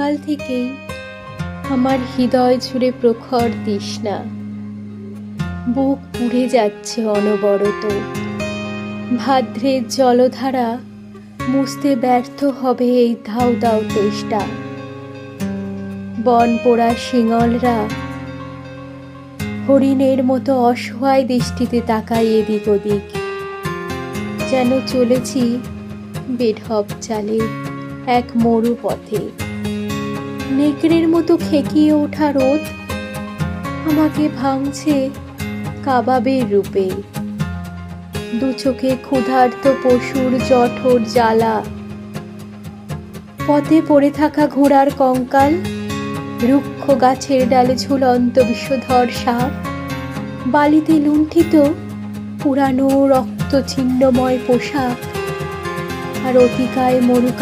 সকাল থেকেই আমার হৃদয় জুড়ে প্রখর তৃষ্ণা, বুক পুড়ে যাচ্ছে অনবরত। ভাদ্রের জলধারা মুছতে ব্যর্থ হবে এই ধাউ দাউ তেষ্টা। বন পোড়া শিঙলরা হরিণের মতো অসহায় দৃষ্টিতে তাকায় এদিক ওদিক, যেন চলেছি বেঢপ চালে এক মরু পথে। নেকড়ের মতো খেকিয়ে ওঠা রোদ আমাকে ভাঙছে কাবাবের রূপে। দু চোখে ক্ষুধার্ত পশুর জঠর জ্বালা, পথে পড়ে থাকা ঘোড়ার কঙ্কাল, রুক্ষ গাছের ডালে ঝুলন্ত বিষধর সাপ, বালিতে লুণ্ঠিত পুরানো রক্ত ছিন্নময় পোশাক, আর অতিকায় মরু